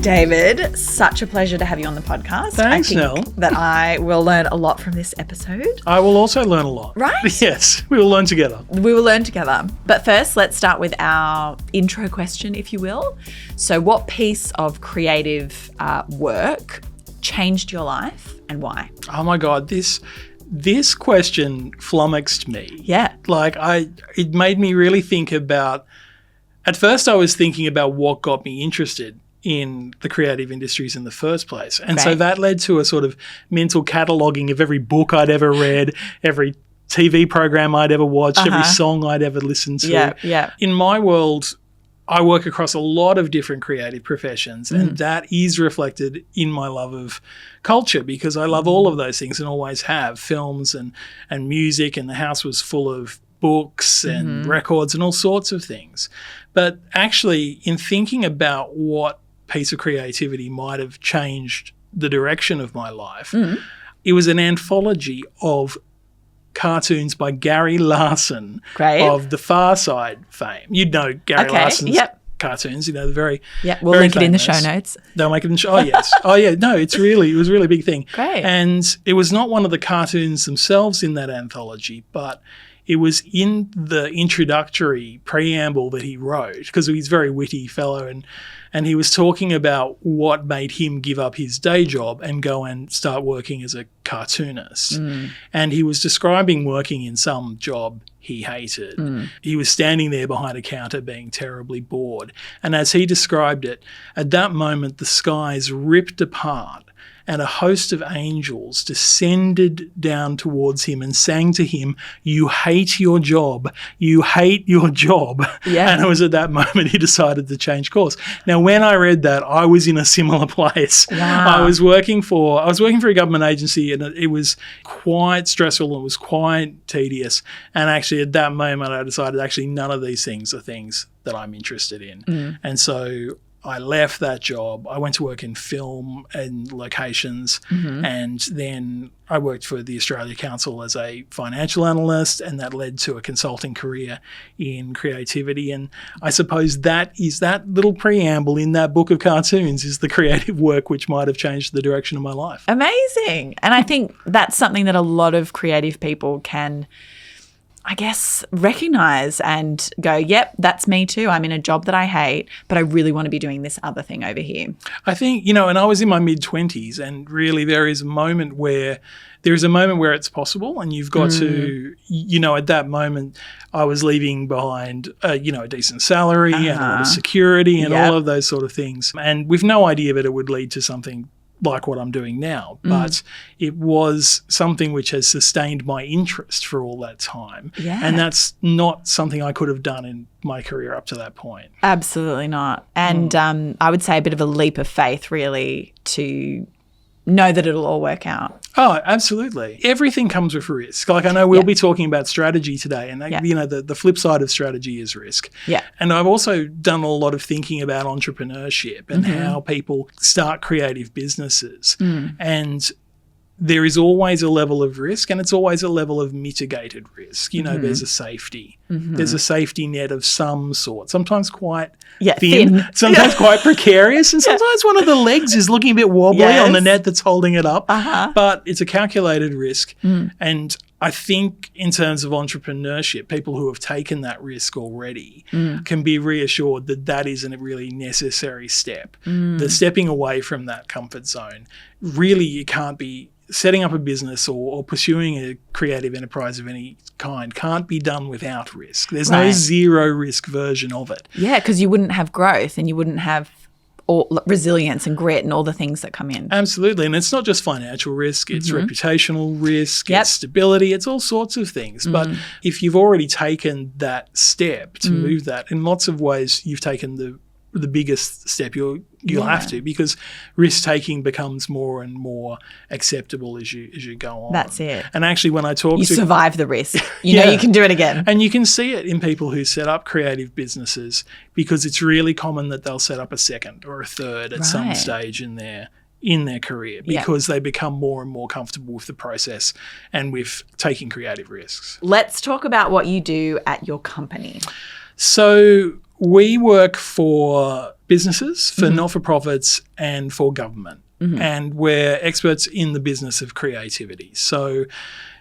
David, such a pleasure to have you on the podcast. Thanks, I think Nell. that I will learn a lot from this episode. I will also learn a lot. Right? Yes, we will learn together. We will learn together. But first, let's start with our intro question, if you will. So what piece of creative work changed your life and why? Oh my God, this question flummoxed me. Yeah. It made me really think about, at first I was thinking about what got me interested in the creative industries in the first place. And so that led to a sort of mental cataloguing of every book I'd ever read, every TV program I'd ever watched, every song I'd ever listened to. Yeah. In my world, I work across a lot of different creative professions, and that is reflected in my love of culture, because I love all of those things and always have, films and music, and the house was full of books and records and all sorts of things. But actually, in thinking about what piece of creativity might have changed the direction of my life, it was an anthology of cartoons by Gary Larson of the Far Side fame. You'd know Gary Larson's cartoons, the very we'll very link famous. it in the show notes. They'll make it in the show. Oh, yes. Oh, yeah. No, it was a really big thing. Great. And it was not one of the cartoons themselves in that anthology, but it was in the introductory preamble that he wrote, because he's a very witty fellow, and he was talking about what made him give up his day job and go and start working as a cartoonist. And he was describing working in some job he hated. He was standing there behind a counter being terribly bored. And as he described it, at that moment the skies ripped apart and a host of angels descended down towards him and sang to him, "You hate your job. You hate your job." Yeah. And it was at that moment he decided to change course. Now, when I read that, I was in a similar place. Wow. I was working for a government agency, and it was quite stressful and it was quite tedious. And actually at that moment I decided actually none of these things are things that I'm interested in. And so I left that job. I went to work in film and locations, and then I worked for the Australia Council as a financial analyst, and that led to a consulting career in creativity. And I suppose that little preamble in that book of cartoons is the creative work which might have changed the direction of my life. Amazing. And I think that's something that a lot of creative people can, I guess, recognize and go, yep, that's me too. I'm in a job that I hate, but I really want to be doing this other thing over here. I think, and I was in my mid-20s, and really there is a moment where it's possible, and you've got to, at that moment I was leaving behind, a decent salary and all the security and all of those sort of things, and with no idea that it would lead to something like what I'm doing now, but it was something which has sustained my interest for all that time. Yeah. And that's not something I could have done in my career up to that point. Absolutely not. And I would say a bit of a leap of faith, really, to know that it'll all work out. Oh, absolutely. Everything comes with risk. Like, I know we'll be talking about strategy today, and the flip side of strategy is risk. Yeah. And I've also done a lot of thinking about entrepreneurship and how people start creative businesses. And there is always a level of risk, and it's always a level of mitigated risk. There's a safety. There's a safety net of some sort, sometimes quite thin, sometimes quite precarious, and sometimes one of the legs is looking a bit wobbly on the net that's holding it up. But it's a calculated risk. And I think in terms of entrepreneurship, people who have taken that risk already can be reassured that that isn't a really necessary step. The stepping away from that comfort zone, really you can't be setting up a business or pursuing a creative enterprise of any kind can't be done without risk. There's no zero risk version of it. Yeah, because you wouldn't have growth and you wouldn't have resilience and grit and all the things that come in. Absolutely. And it's not just financial risk, it's reputational risk, it's stability, it's all sorts of things. But if you've already taken that step to move that, in lots of ways you've taken the biggest step you'll have to, because risk-taking becomes more and more acceptable as you go on. That's it. And actually when I talk you survive the risk. You know you can do it again. And you can see it in people who set up creative businesses, because it's really common that they'll set up a second or a third at some stage in their career, because they become more and more comfortable with the process and with taking creative risks. Let's talk about what you do at your company. So we work for businesses, for not-for-profits, and for government. And we're experts in the business of creativity. So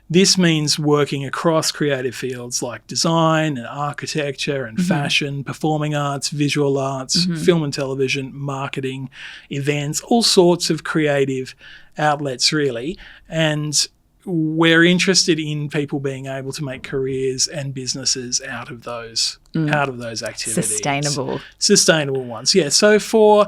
this means working across creative fields like design and architecture and fashion, performing arts, visual arts, film and television, marketing, events, all sorts of creative outlets really. And we're interested in people being able to make careers and businesses out of those activities. Sustainable ones. Yeah. So for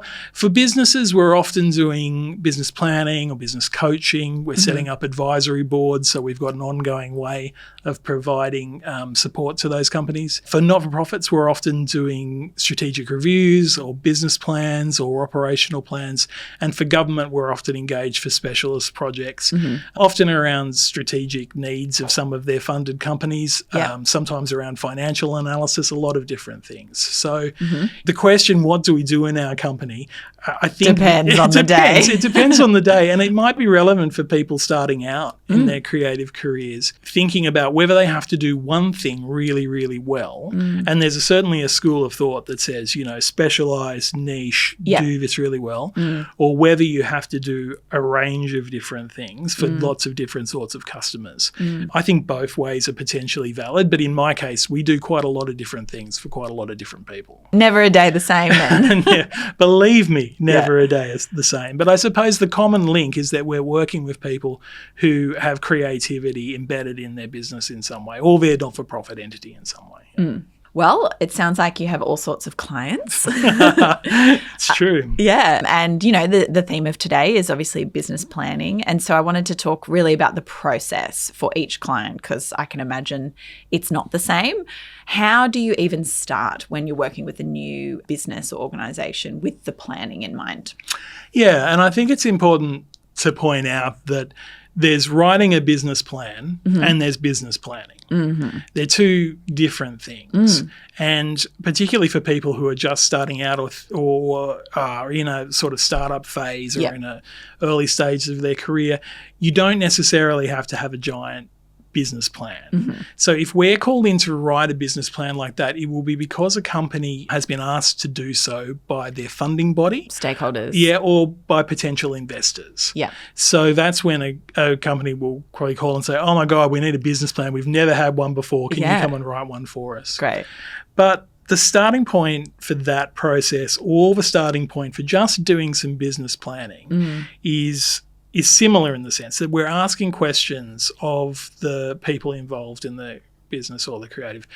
businesses, we're often doing business planning or business coaching. We're setting up advisory boards, so we've got an ongoing way of providing support to those companies. For not-for-profits, we're often doing strategic reviews or business plans or operational plans. And for government, we're often engaged for specialist projects, often around strategic needs of some of their funded companies, sometimes around financial analysis, a lot of different things. So the question, what do we do in our company? I think depends on the day. It depends on the day. And it might be relevant for people starting out in their creative careers, thinking about whether they have to do one thing really, really well. And there's certainly a school of thought that says, specialise, niche, do this really well, or whether you have to do a range of different things for lots of different sorts of customers. I think both ways are potentially valid, but in my case, we do quite a lot of different things for quite a lot of different people. Never a day the same then. Yeah, believe me, never a day is the same. But I suppose the common link is that we're working with people who have creativity embedded in their business in some way, or their not-for-profit entity in some way. Well, it sounds like you have all sorts of clients. It's true. Yeah. And, the theme of today is obviously business planning. And so I wanted to talk really about the process for each client, because I can imagine it's not the same. How do you even start when you're working with a new business or organisation with the planning in mind? Yeah. And I think it's important to point out that there's writing a business plan and there's business planning. They're two different things. And particularly for people who are just starting out or are in a sort of startup phase or in a early stage of their career, you don't necessarily have to have a giant business plan. So if we're called in to write a business plan like that, it will be because a company has been asked to do so by their funding body. Stakeholders. Yeah, or by potential investors. Yeah. So that's when a company will probably call and say, oh my God, we need a business plan. We've never had one before. Can you come and write one for us? Great. But the starting point for that process, or the starting point for just doing some business planning is similar in the sense that we're asking questions of the people involved in the business or the creative,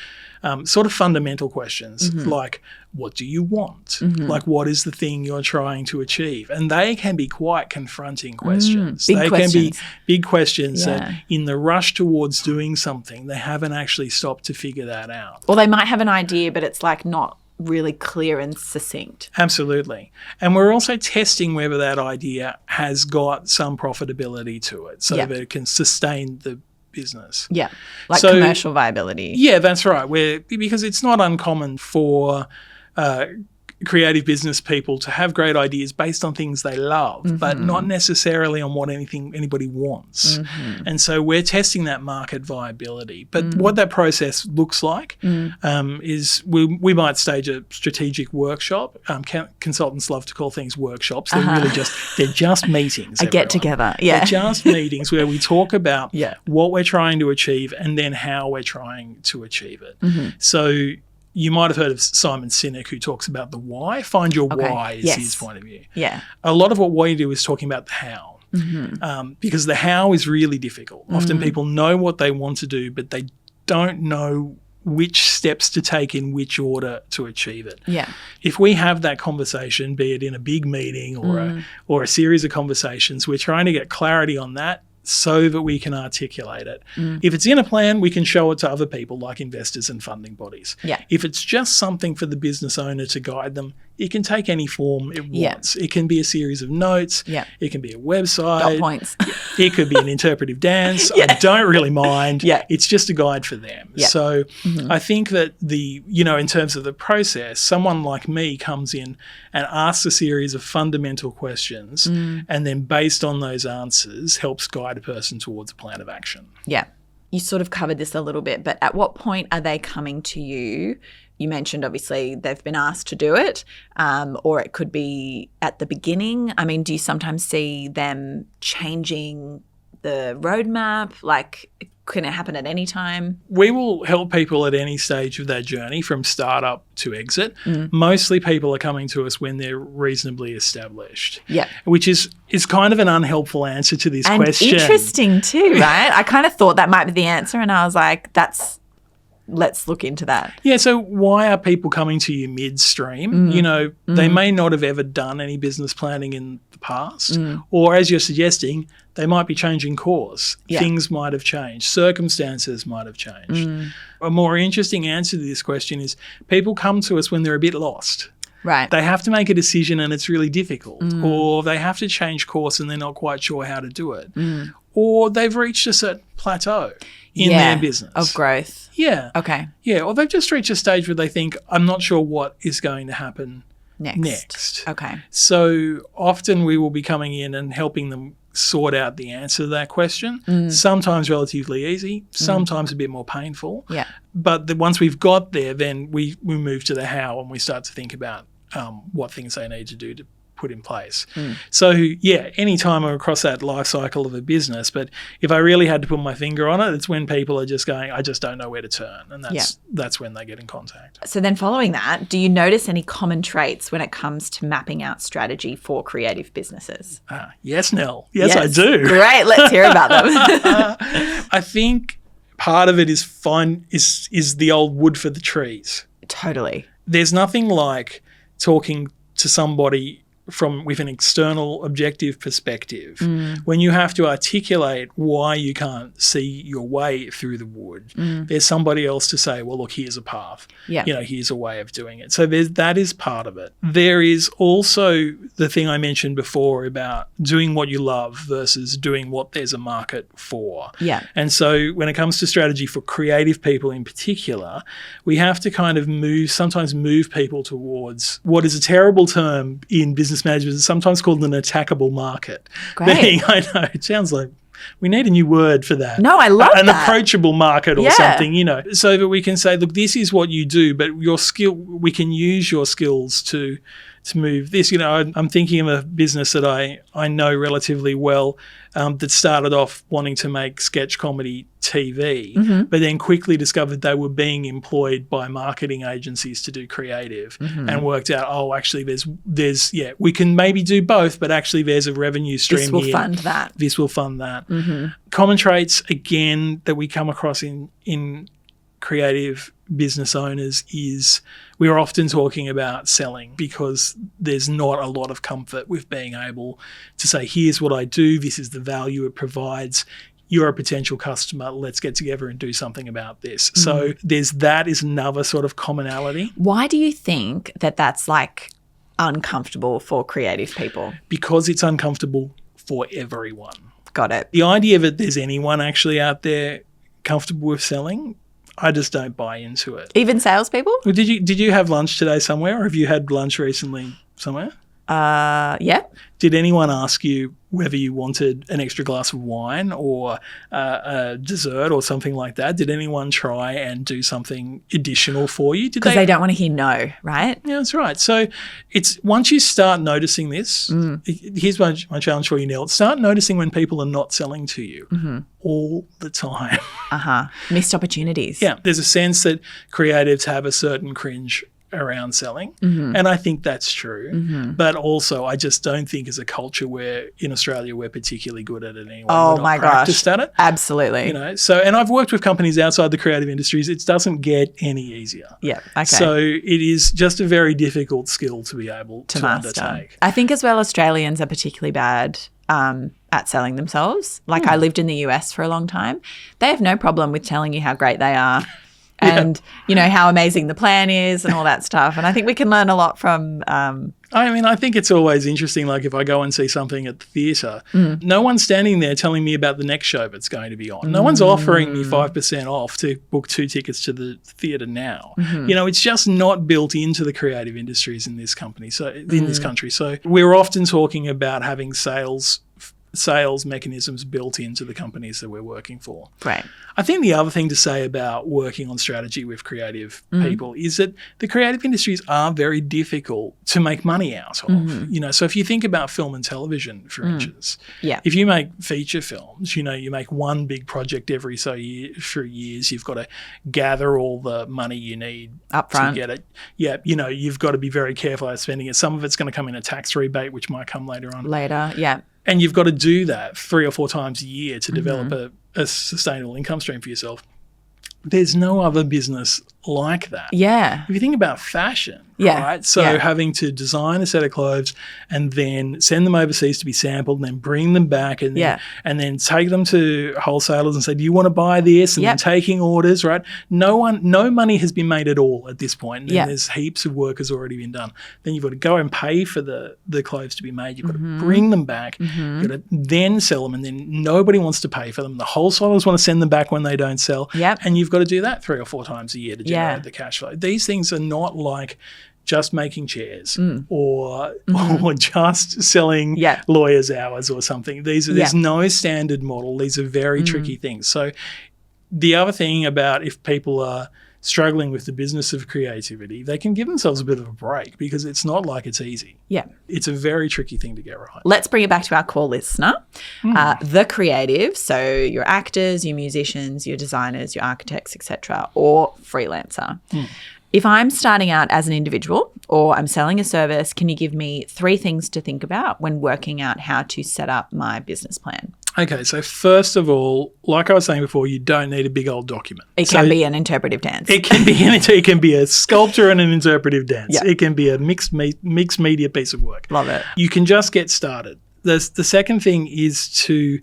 sort of fundamental questions like, what do you want? Like, what is the thing you're trying to achieve? And they can be quite confronting questions. Can be big questions that in the rush towards doing something, they haven't actually stopped to figure that out. Or they might have an idea, but it's like not really clear and succinct. Absolutely. And we're also testing whether that idea has got some profitability to it so that it can sustain the business. Yeah, like commercial viability. Yeah, that's right. Because it's not uncommon for creative business people to have great ideas based on things they love, but not necessarily on what anybody wants. And so we're testing that market viability. But what that process looks like is we might stage a strategic workshop. Consultants love to call things workshops. They're really they're just meetings. Get together. Yeah. They're just meetings where we talk about what we're trying to achieve and then how we're trying to achieve it. So you might have heard of Simon Sinek, who talks about the why. Find your why is his point of view. Yeah. A lot of what we do is talking about the how, because the how is really difficult. Often people know what they want to do, but they don't know which steps to take in which order to achieve it. Yeah. If we have that conversation, be it in a big meeting or a series of conversations, we're trying to get clarity on that so that we can articulate it. If it's in a plan, we can show it to other people like investors and funding bodies. Yeah. If it's just something for the business owner to guide them, it can take any form it wants. It can be a series of notes. Yeah. It can be a website. Dot points. It could be an interpretive dance. I don't really mind. It's just a guide for them. So I think that in terms of the process, someone like me comes in and asks a series of fundamental questions and then based on those answers helps guide a person towards a plan of action. Yeah. You sort of covered this a little bit, but at what point are they coming to you you mentioned, obviously, they've been asked to do it, or it could be at the beginning. I mean, do you sometimes see them changing the roadmap? Like, can it happen at any time? We will help people at any stage of their journey from startup to exit. Mostly people are coming to us when they're reasonably established. Yeah. Which is kind of an unhelpful answer to this question. Interesting too, right? I kind of thought that might be the answer, and I was like, let's look into that. Yeah, so why are people coming to you midstream? They may not have ever done any business planning in the past, or as you're suggesting, they might be changing course. Yeah. Things might have changed. Circumstances might have changed. A more interesting answer to this question is people come to us when they're a bit lost. Right. They have to make a decision and it's really difficult, or they have to change course and they're not quite sure how to do it, or they've reached a certain plateau in their business. Of growth. Yeah. Okay. Yeah, or they've just reached a stage where they think, I'm not sure what is going to happen next. Okay. So often we will be coming in and helping them sort out the answer to that question. Sometimes relatively easy, sometimes a bit more painful. Yeah. But once we've got there, then we move to the how and we start to think about what things they need to do to put in place. So, yeah, anytime I'm across that life cycle of a business, but if I really had to put my finger on it, it's when people are just going, I just don't know where to turn. And that's when they get in contact. So then following that, do you notice any common traits when it comes to mapping out strategy for creative businesses? Yes, Nell. Yes, I do. Great. Let's hear about them. I think part of it is the old wood for the trees. Totally. There's nothing like talking to somebody with an external objective perspective, when you have to articulate why you can't see your way through the wood, there's somebody else to say, well, look, here's a path. Yeah. Here's a way of doing it. So that is part of it. There is also the thing I mentioned before about doing what you love versus doing what there's a market for. Yeah. And so when it comes to strategy for creative people in particular, we have to kind of sometimes move people towards what is a terrible term in business management. It's sometimes called an attackable market. Great. I know, it sounds like we need a new word for that. No, I love an that. Approachable market or something, so that we can say, look, this is what you do, but we can use your skills to move this. I'm thinking of a business that I know relatively well that started off wanting to make sketch comedy TV, but then quickly discovered they were being employed by marketing agencies to do creative, and worked out, actually there's we can maybe do both, but actually there's a revenue stream here. This will fund that. This will fund that. Common traits, again, that we come across in creative business owners is we're often talking about selling, because there's not a lot of comfort with being able to say, here's what I do, this is the value it provides, you're a potential customer, let's get together and do something about this. So that is another sort of commonality. Why do you think that that's like uncomfortable for creative people? Because it's uncomfortable for everyone. Got it. The idea that there's anyone actually out there comfortable with selling, I just don't buy into it. Even salespeople? Well, did you have lunch today somewhere, or have you had lunch recently somewhere? Yeah. Did anyone ask you whether you wanted an extra glass of wine or a dessert or something like that? Did anyone try and do something additional for you? Because they don't want to hear no, right? Yeah, that's right. So it's once you start noticing this, here's my challenge for you, Neil. Start noticing when people are not selling to you all the time. Missed opportunities. Yeah. There's a sense that creatives have a certain cringe around selling, and I think that's true. But also, I just don't think as a culture in Australia we're particularly good at it anyway. Oh my gosh, practiced at it. Absolutely. And I've worked with companies outside the creative industries. It doesn't get any easier. Yeah. Okay. So it is just a very difficult skill to be able to undertake. I think as well, Australians are particularly bad at selling themselves. Like I lived in the US for a long time. They have no problem with telling you how great they are. And, how amazing the plan is and all that stuff. And I think we can learn a lot from I think it's always interesting, like if I go and see something at the theatre, no one's standing there telling me about the next show that's going to be on. No one's offering me 5% off to book 2 tickets to the theatre now. It's just not built into the creative industries in this country. So we're often talking about having sales sales mechanisms built into the companies that we're working for. Right. I think the other thing to say about working on strategy with creative people is that the creative industries are very difficult to make money out of. So if you think about film and television, for instance, if you make feature films, you make one big project every few years, you've got to gather all the money you need up front to get it. Yeah, you've got to be very careful about spending it. Some of it's going to come in a tax rebate, which might come later on. And you've got to do that 3 or 4 times a year to develop a sustainable income stream for yourself. There's no other business like that. Yeah. If you think about fashion, right? So having to design a set of clothes and then send them overseas to be sampled and then bring them back and then take them to wholesalers and say, do you want to buy this? And then taking orders, right? No money has been made at all at this point. And there's heaps of work has already been done. Then you've got to go and pay for the clothes to be made. You've got to bring them back. You've got to then sell them, and then nobody wants to pay for them. The wholesalers want to send them back when they don't sell. And you've got to do that 3 or 4 times a year to generate the cash flow. These things are not like just making chairs or just selling lawyers' hours or something. There's no standard model. These are very tricky things. So the other thing about if people are struggling with the business of creativity, they can give themselves a bit of a break because it's not like it's easy. Yeah. It's a very tricky thing to get right. Let's bring it back to our core listener, the creative, so your actors, your musicians, your designers, your architects, etc., or freelancer. If I'm starting out as an individual or I'm selling a service, can you give me 3 things to think about when working out how to set up my business plan? Okay, so first of all, like I was saying before, you don't need a big old document. It can be an interpretive dance. It can be a sculpture and an interpretive dance. It can be a mixed media piece of work. Love it. You can just get started. The second thing is to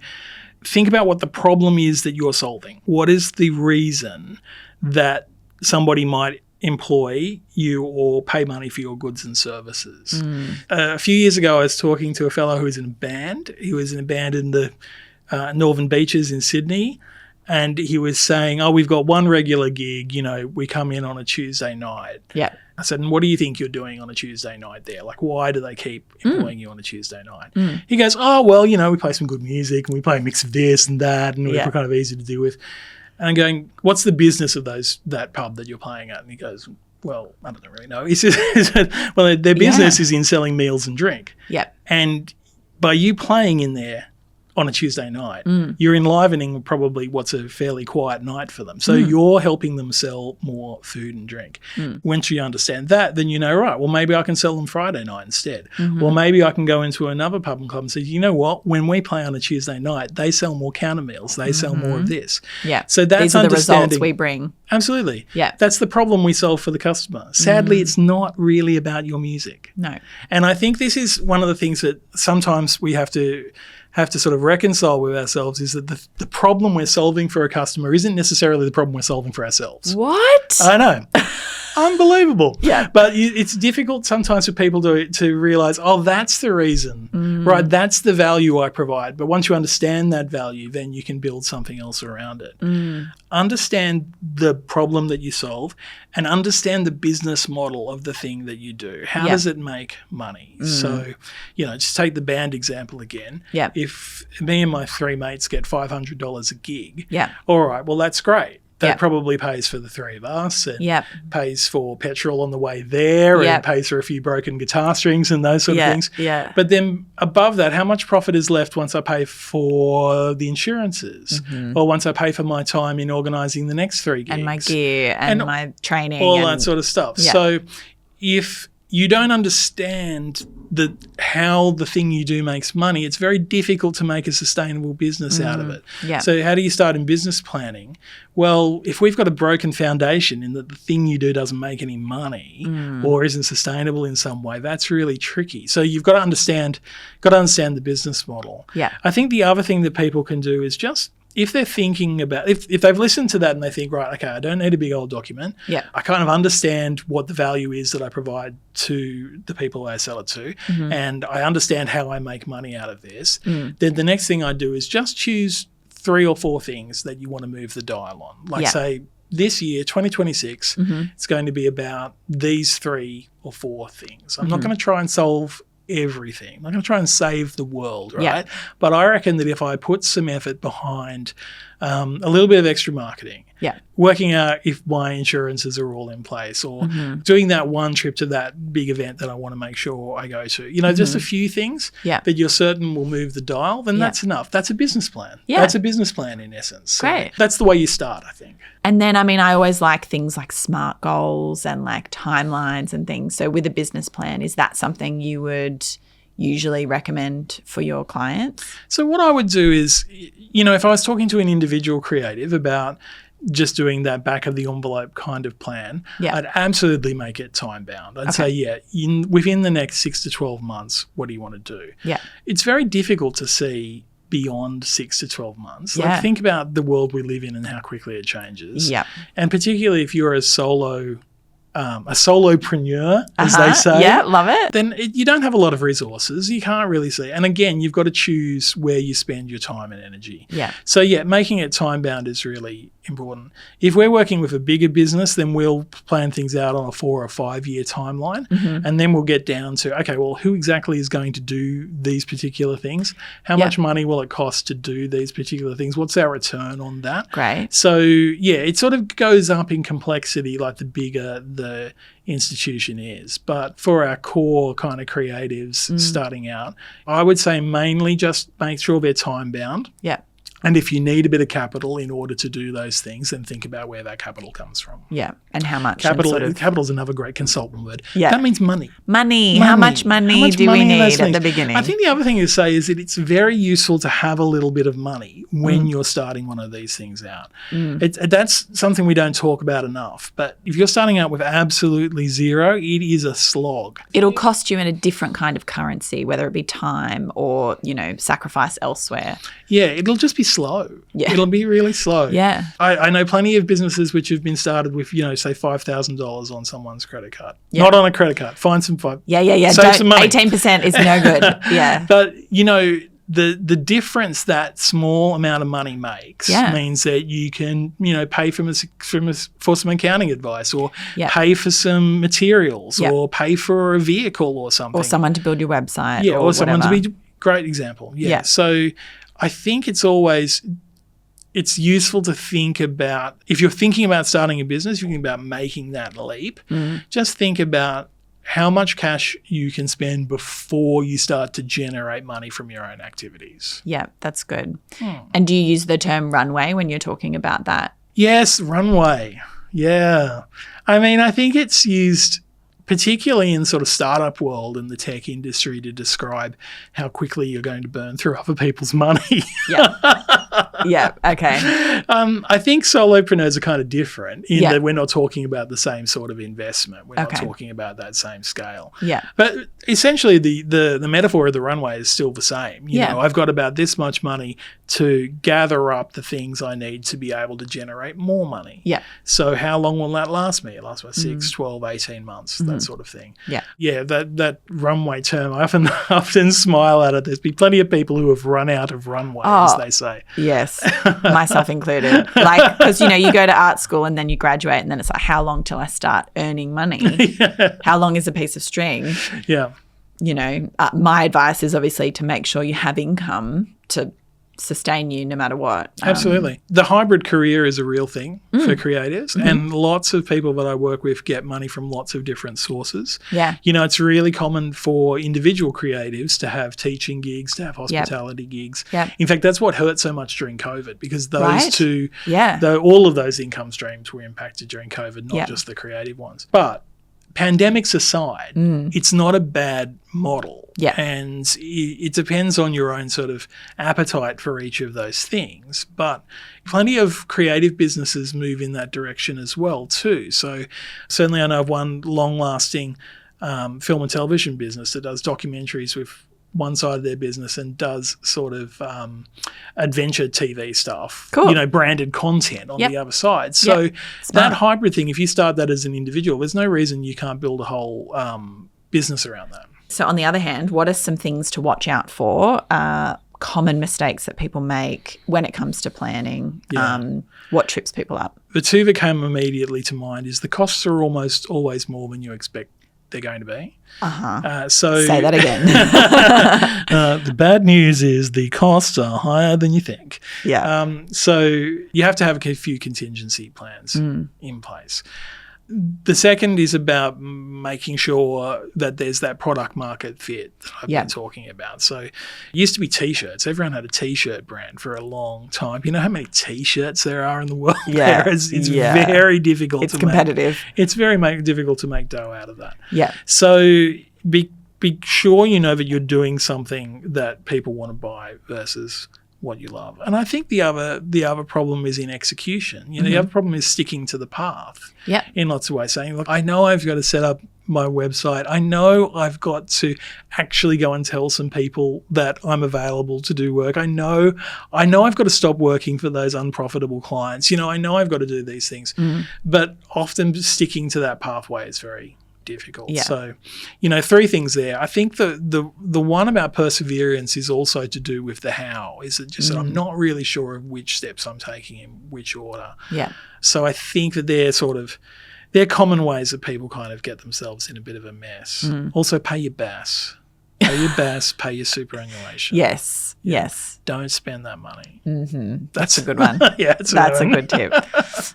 think about what the problem is that you're solving. What is the reason that somebody might employ you or pay money for your goods and services? A few years ago, I was talking to a fellow who was in a band. He was in a band in the Northern Beaches in Sydney, and he was saying, we've got one regular gig, we come in on a Tuesday night. Yeah. I said, and what do you think you're doing on a Tuesday night there? Like, why do they keep employing you on a Tuesday night? He goes, we play some good music and we play a mix of this and that, and we're kind of easy to deal with. And I'm going, what's the business of that pub that you're playing at? And he goes, well, I don't really know. He says, their business is in selling meals and drink. Yep. And by you playing in there on a Tuesday night, you're enlivening probably what's a fairly quiet night for them. So you're helping them sell more food and drink. Once you understand that, then right, well, maybe I can sell them Friday night instead. Or maybe I can go into another pub and club and say, you know what, when we play on a Tuesday night, they sell more counter meals. They sell more of this. Yeah. So that's These are the results we bring. Absolutely. Yeah. That's the problem we solve for the customer. Sadly, it's not really about your music. No. And I think this is one of the things that sometimes we have to sort of reconcile with ourselves, is that the problem we're solving for a customer isn't necessarily the problem we're solving for ourselves. What? I know. Unbelievable. Yeah. But it's difficult sometimes for people to realize, that's the reason, right? That's the value I provide. But once you understand that value, then you can build something else around it. Understand the problem that you solve and understand the business model of the thing that you do. How does it make money? So, just take the band example again. Yeah. If me and my 3 mates get $500 a gig, yeah, all right, well, that's great. That probably pays for the 3 of us and pays for petrol on the way there and pays for a few broken guitar strings and those sort of things. Yeah. But then above that, how much profit is left once I pay for the insurances or once I pay for my time in organising the next 3 gigs? And my gear and my training. All that sort of stuff. Yeah. So if you don't understand how the thing you do makes money, it's very difficult to make a sustainable business out of it. Yeah. So how do you start in business planning? Well, if we've got a broken foundation in that the thing you do doesn't make any money or isn't sustainable in some way, that's really tricky. So you've got to understand the business model. Yeah. I think the other thing that people can do is just, if they're thinking about, if they've listened to that and they think, right, okay, I don't need a big old document. Yeah. I kind of understand what the value is that I provide to the people I sell it to, and I understand how I make money out of this. Then the next thing I do is just choose 3 or 4 things that you want to move the dial on. Like say this year, 2026, it's going to be about these 3 or 4 things. I'm not going to try and solve everything. I'm not going to try and save the world, right? Yeah. But I reckon that if I put some effort behind a little bit of extra marketing, working out if my insurances are all in place, or doing that one trip to that big event that I want to make sure I go to, just a few things that you're certain will move the dial, then that's enough. That's a business plan. Yeah. That's a business plan in essence. Great. So that's the way you start, I think. And then, I always like things like SMART goals and like timelines and things. So with a business plan, is that something you would usually recommend for your clients? So what I would do is, if I was talking to an individual creative about just doing that back of the envelope kind of plan, I'd absolutely make it time bound. I'd say, within the next 6 to 12 months, what do you want to do? Yeah. It's very difficult to see beyond 6 to 12 months. Like, think about the world we live in and how quickly it changes. Yeah. And particularly if you're a solopreneur, as they say. Yeah, love it. Then you don't have a lot of resources. You can't really see. And again, you've got to choose where you spend your time and energy. Yeah. So making it time bound is really important. If we're working with a bigger business, then we'll plan things out on a 4 or 5 year timeline. And then we'll get down to, okay, well, who exactly is going to do these particular things? How much money will it cost to do these particular things? What's our return on that? Great. So, it sort of goes up in complexity like the bigger the institution is. But for our core kind of creatives starting out, I would say mainly just make sure they're time bound. Yeah. And if you need a bit of capital in order to do those things, then think about where that capital comes from. Yeah, and how much. Capital is another great consultant word. Yeah. That means money. Money. How much money do we need at the beginning? I think the other thing to say is that it's very useful to have a little bit of money when you're starting one of these things out. That's something we don't talk about enough. But if you're starting out with absolutely zero, it is a slog. It'll cost you in a different kind of currency, whether it be time or, sacrifice elsewhere. Yeah, it'll just be slow. Yeah. It'll be really slow. Yeah. I know plenty of businesses which have been started with, say $5,000 on someone's credit card. Yeah. Not on a credit card. Find some $5. Yeah. Save some money. 18% is no good. Yeah. But, the difference that small amount of money makes means that you can, pay for some accounting advice, or pay for some materials, or pay for a vehicle or something. Or someone to build your website. Yeah, or someone to whatever. be great example. Yeah. So I think it's useful to think about, if you're thinking about starting a business, you're thinking about making that leap, just think about how much cash you can spend before you start to generate money from your own activities. Yeah, that's good. And do you use the term runway when you're talking about that? Yes, runway. Yeah. I think it's used particularly in sort of startup world and the tech industry to describe how quickly you're going to burn through other people's money. Yeah. Okay. I think solopreneurs are kind of different in that we're not talking about the same sort of investment. We're not talking about that same scale. Yeah. But essentially the metaphor of the runway is still the same. You know, I've got about this much money to gather up the things I need to be able to generate more money. Yeah. So how long will that last me? It lasts about 6, 12, 18 months, that sort of thing. Yeah. Yeah, that runway term, I often smile at it. There's been plenty of people who have run out of runway, as they say. Yes, myself included. Like, because, you go to art school and then you graduate and then it's like, how long till I start earning money? How long is a piece of string? Yeah. My advice is obviously to make sure you have income to sustain you no matter what. Absolutely. The hybrid career is a real thing for creatives, and lots of people that I work with get money from lots of different sources. Yeah. It's really common for individual creatives to have teaching gigs, to have hospitality gigs. Yep. In fact, that's what hurt so much during COVID, because those two, all of those income streams were impacted during COVID, not just the creative ones. But pandemics aside, it's not a bad model. Yeah. And it depends on your own sort of appetite for each of those things. But plenty of creative businesses move in that direction as well too. So certainly I know of one long-lasting film and television business that does documentaries with one side of their business and does sort of adventure TV stuff, branded content on the other side. So that hybrid thing, if you start that as an individual, there's no reason you can't build a whole business around that. So on the other hand, what are some things to watch out for? Common mistakes that people make when it comes to planning? What trips people up? The two that came immediately to mind is the costs are almost always more than you expect they're going to be. So say that again. The bad news is the costs are higher than you think. Yeah. So you have to have a few contingency plans in place. The second is about making sure that there's that product market fit that I've been talking about. So it used to be T-shirts. Everyone had a T-shirt brand for a long time. You know how many T-shirts there are in the world? Yeah. It's very difficult. It's competitive. It's very difficult to make dough out of that. Yeah. So be sure you know that you're doing something that people want to buy versus what you love. And I think the other problem is in execution. You know, the other problem is sticking to the path in lots of ways, saying, look, I know I've got to set up my website. I know I've got to actually go and tell some people that I'm available to do work. I know I've got to stop working for those unprofitable clients. You know, I know I've got to do these things. But often sticking to that pathway is very difficult. Yeah. So, you know, three things there. I think the one about perseverance is also to do with the how. Is it just that I'm not really sure of which steps I'm taking in which order. Yeah. So I think that they're common ways that people kind of get themselves in a bit of a mess. Also, pay your BAS. Pay your BAS, pay your superannuation. Yes. Don't spend that money. That's a good one. That's a good tip.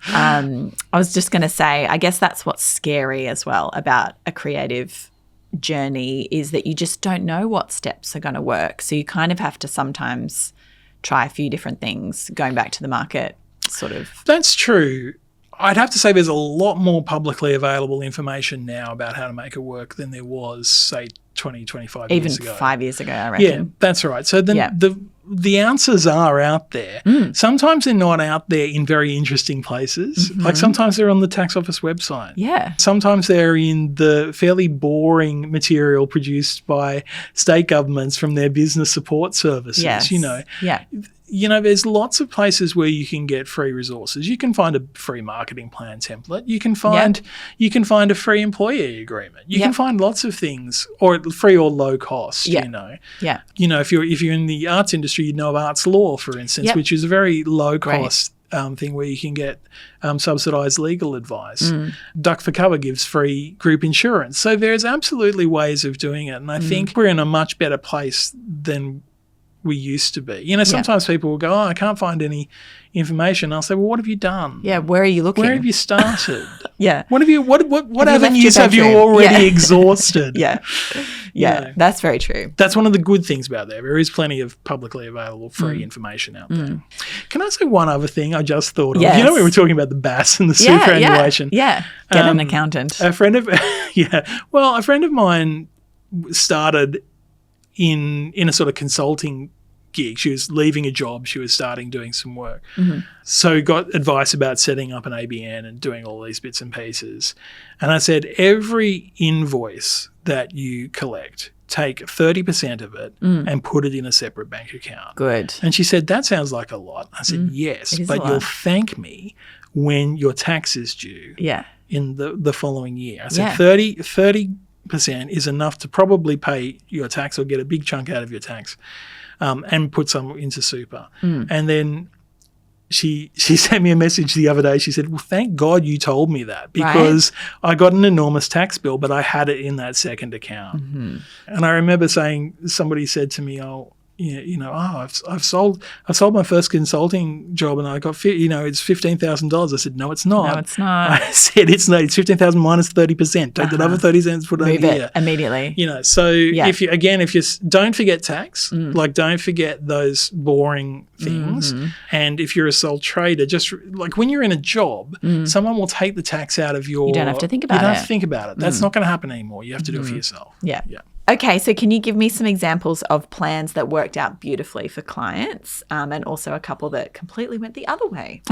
I was just going to say, I guess that's what's scary as well about a creative journey is that you just don't know what steps are going to work. So you kind of have to sometimes try a few different things, going back to the market sort of. That's true. I'd have to say there's a lot more publicly available information now about how to make it work than there was, say, 20, 25 years ago. Even 5 years ago, I reckon. Yeah, that's right. So the answers are out there. Sometimes they're not out there in very interesting places. Like sometimes they're on the tax office website. Yeah. Sometimes they're in the fairly boring material produced by state governments from their business support services, you know. Yeah. You know, there's lots of places where you can get free resources. You can find a free marketing plan template. You can find a free employee agreement. You can find lots of things, or free or low cost. You know. Yeah. You know, if you're in the arts industry, you know of Arts Law, for instance, which is a very low cost thing where you can get subsidised legal advice. Duck for Cover gives free group insurance. So there's absolutely ways of doing it, and I think we're in a much better place than we used to be. You know, sometimes people will go, I can't find any information. I'll say, well, what have you done? Yeah, where are you looking? Where have you started? What avenues have you already exhausted? Yeah, You know, that's very true. That's one of the good things about there. There is plenty of publicly available free information out there. Can I say one other thing I just thought of? You know, we were talking about the BAS and the superannuation. Yeah, get an accountant. A friend of mine started in a sort of consulting gig. She was leaving a job. She was starting doing some work. So got advice about setting up an ABN and doing all these bits and pieces. And I said, every invoice that you collect, take 30% of it and put it in a separate bank account. Good. And she said, that sounds like a lot. I said, yes, but you'll thank me when your tax is due in the following year. I said, 30% is enough to probably pay your tax or get a big chunk out of your tax and put some into super. And then she sent me a message the other day. She said, well, thank God you told me that because I got an enormous tax bill, but I had it in that second account. And I remember somebody said to me, I've sold my first consulting job and I got, it's $15,000. I said, no, it's not. No, it's not. I said, it's not. It's 15,000 minus 30%. Take that other 30 cents, put it over here. Immediately. You know, so if you don't forget tax, like don't forget those boring things. And if you're a sole trader, just like when you're in a job, someone will take the tax out of your. You don't have to think about it. You don't have to think about it. That's not going to happen anymore. You have to do it for yourself. Yeah. Okay, so can you give me some examples of plans that worked out beautifully for clients and also a couple that completely went the other way?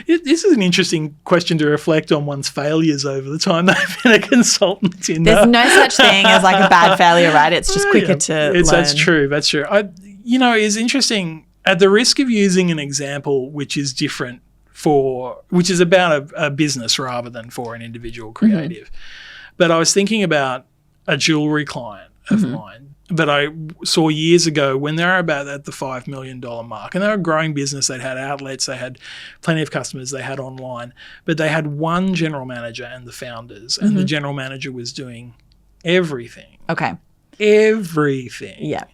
This is an interesting question to reflect on one's failures over the time they've been a consultant. There's no such thing as like a bad failure, right? It's just quicker to learn. That's true. It's interesting, at the risk of using an example which is different which is about a business rather than for an individual creative. But I was thinking about a jewellery client of mine But I saw years ago when they were about at the $5 million mark, and they were a growing business. They had outlets, they had plenty of customers, they had online, but they had one general manager and the founders, and the general manager was doing everything. Okay. Everything. Yeah.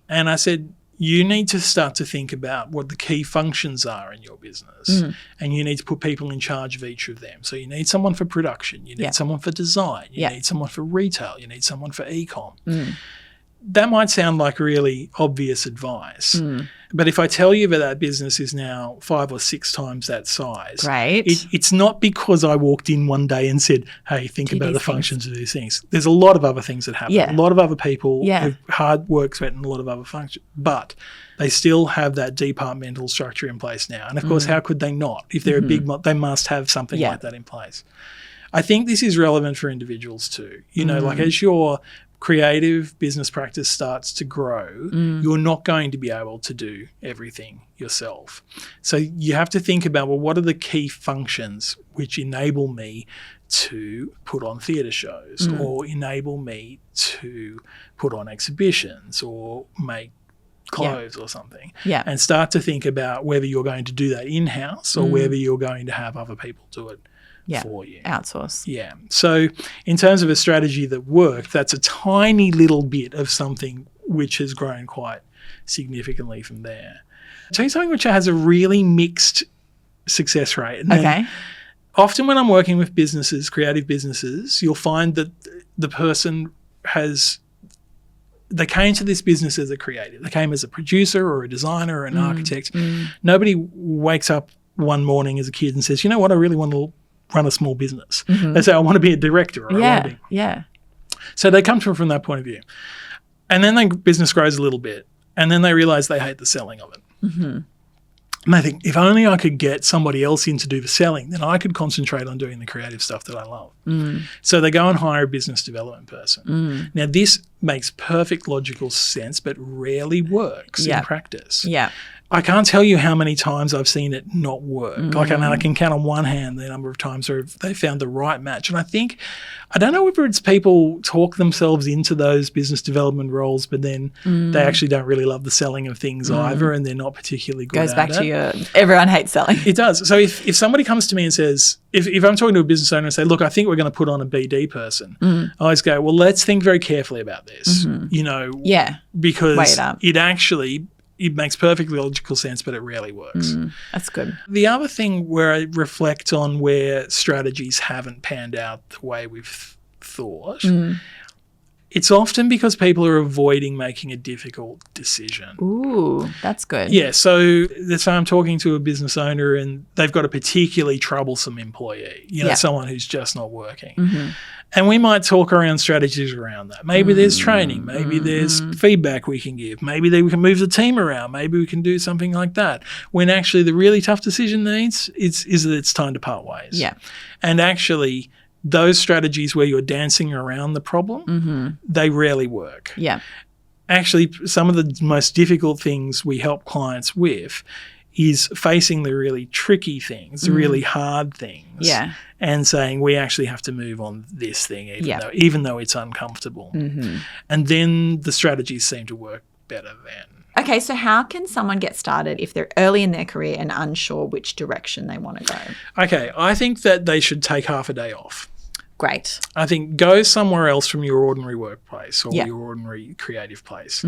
And I said, you need to start to think about what the key functions are in your business, and you need to put people in charge of each of them. So you need someone for production, you need someone for design, you need someone for retail, you need someone for e-com. That might sound like really obvious advice, but if I tell you that business is now 5 or 6 times that size, it's not because I walked in one day and said, hey, think about the functions of these things. There's a lot of other things that happen. A lot of other people have hard work sweat and a lot of other functions, but they still have that departmental structure in place now. And of course, how could they not? If they're a big, they must have something like that in place. I think this is relevant for individuals too. You know, like as your creative business practice starts to grow, you're not going to be able to do everything yourself. So you have to think about, well, what are the key functions which enable me to put on theatre shows or enable me to put on exhibitions or make clothes or something, and start to think about whether you're going to do that in-house or whether you're going to have other people do it for you. Outsource. Yeah. So in terms of a strategy that worked, that's a tiny little bit of something which has grown quite significantly from there. I'll tell you something which has a really mixed success rate. And often when I'm working with businesses, creative businesses, you'll find that the person they came to this business as a creative. They came as a producer or a designer or an architect. Nobody wakes up one morning as a kid and says, you know what, I really want to run a small business. They say, I want to be a director. Or I want to be. So they come from that point of view. And then the business grows a little bit, and then they realize they hate the selling of it. And they think, if only I could get somebody else in to do the selling, then I could concentrate on doing the creative stuff that I love. So they go and hire a business development person. Now, this makes perfect logical sense, but rarely works in practice. I can't tell you how many times I've seen it not work. Like I can count on one hand the number of times where they found the right match. And I don't know whether it's people talk themselves into those business development roles, but then they actually don't really love the selling of things either, and they're not particually good at it. Goes back to everyone hates selling. It does. So if somebody comes to me and says, if I'm talking to a business owner and say, look, I think we're going to put on a BD person, I always go, well, let's think very carefully about this, you know, because it makes perfectly logical sense, but it rarely works. That's good. The other thing where I reflect on where strategies haven't panned out the way we've thought, it's often because people are avoiding making a difficult decision. Ooh, that's good. Yeah, so that's why I'm talking to a business owner and they've got a particularly troublesome employee, you know, someone who's just not working. And we might talk around strategies around that. Maybe there's training. Maybe there's feedback we can give. Maybe we can move the team around. Maybe we can do something like that. When actually the really tough decision is that it's time to part ways. Yeah. And actually those strategies where you're dancing around the problem, they rarely work. Yeah. Actually, some of the most difficult things we help clients with is facing the really tricky things, the really hard things, and saying we actually have to move on this thing even though it's uncomfortable. And then the strategies seem to work better then. Okay, so how can someone get started if they're early in their career and unsure which direction they want to go? Okay, I think that they should take half a day off. Great. I think go somewhere else from your ordinary workplace or your ordinary creative place.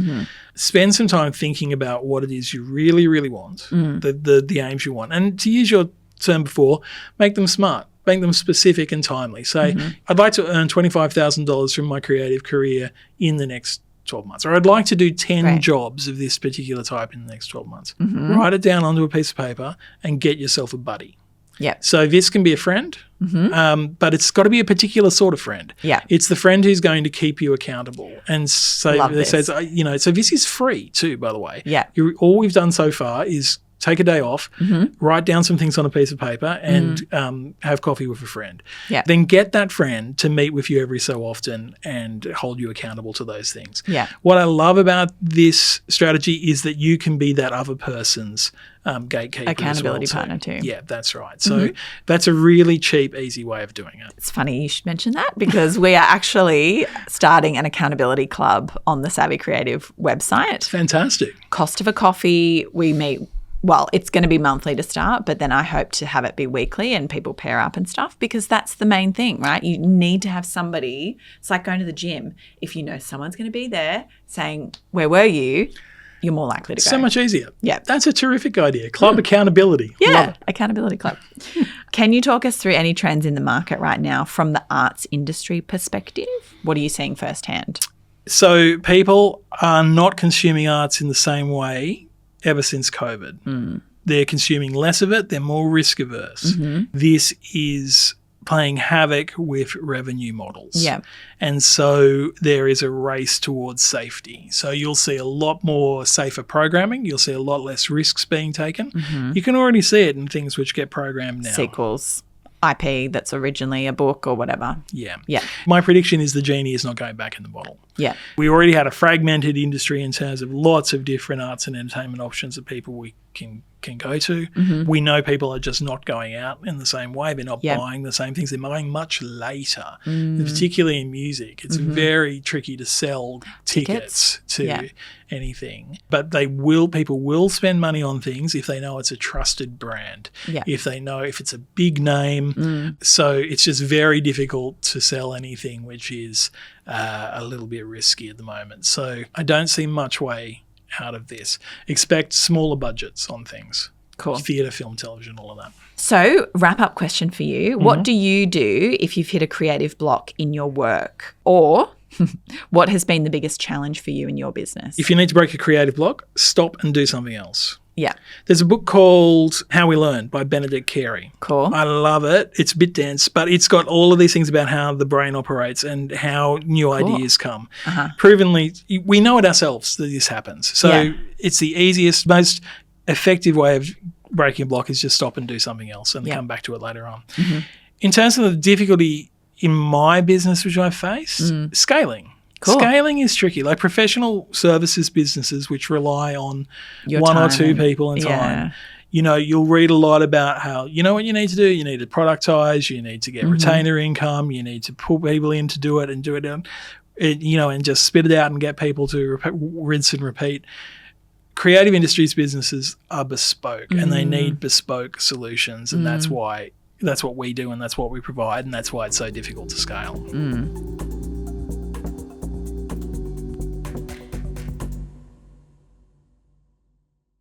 Spend some time thinking about what it is you really, really want, the aims you want. And to use your term before, make them smart, make them specific and timely. Say, I'd like to earn $25,000 from my creative career in the next 12 months, or I'd like to do 10 jobs of this particular type in the next 12 months. Write it down onto a piece of paper and get yourself a buddy. Yeah. So this can be a friend, but it's got to be a particular sort of friend. Yeah. It's the friend who's going to keep you accountable. And so they says, you know, so this is free too, by the way. Yeah. All we've done so far is take a day off, write down some things on a piece of paper and have coffee with a friend. Yeah. Then get that friend to meet with you every so often and hold you accountable to those things. Yeah. What I love about this strategy is that you can be that other person's gatekeeper accountability as well partner too. Yeah, that's right. So that's a really cheap, easy way of doing it. It's funny you should mention that because we are actually starting an accountability club on the Savvy Creative website. Fantastic. Cost of a coffee, we meet, well, it's going to be monthly to start, but then I hope to have it be weekly and people pair up and stuff because that's the main thing, right? You need to have somebody. It's like going to the gym. If you know someone's going to be there saying, where were you? You're more likely to go. So much easier. Yeah. That's a terrific idea. Club accountability. Yeah, accountability club. Can you talk us through any trends in the market right now from the arts industry perspective? What are you seeing firsthand? So people are not consuming arts in the same way ever since COVID. They're consuming less of it. They're more risk averse. This is playing havoc with revenue models. Yeah. And so there is a race towards safety. So you'll see a lot more safer programming. You'll see a lot less risks being taken. You can already see it in things which get programmed now. Sequels, IP that's originally a book or whatever. Yeah. Yeah. My prediction is the genie is not going back in the bottle. Yeah. We already had a fragmented industry in terms of lots of different arts and entertainment options that people we can go to. We know people are just not going out in the same way. They're not buying the same things. They're buying much later, particularly in music. It's very tricky to sell tickets to anything. But people will spend money on things if they know it's a trusted brand, if they know if it's a big name. So it's just very difficult to sell anything which is a little bit risky at the moment. So I don't see much way out of this. Expect smaller budgets on things. Cool. Theatre, film, television, all of that. So, wrap-up question for you. What do you do if you've hit a creative block in your work? Or what has been the biggest challenge for you in your business? If you need to break a creative block, stop and do something else. Yeah. There's a book called How We Learn by Benedict Carey. Cool. I love it. It's a bit dense, but it's got all of these things about how the brain operates and how new ideas come. Provenly, we know it ourselves that this happens. So it's the easiest, most effective way of breaking a block is just stop and do something else and come back to it later on. In terms of the difficulty in my business which I face, scaling. Cool. Scaling is tricky. Like professional services businesses which rely on one or two people and time. You know, you'll read a lot about how, you know what you need to do? You need to productize, you need to get retainer income, you need to pull people in to do it and do it, and just spit it out and get people to rinse and repeat. Creative industries businesses are bespoke and they need bespoke solutions, and that's what we do and that's what we provide, and that's why it's so difficult to scale.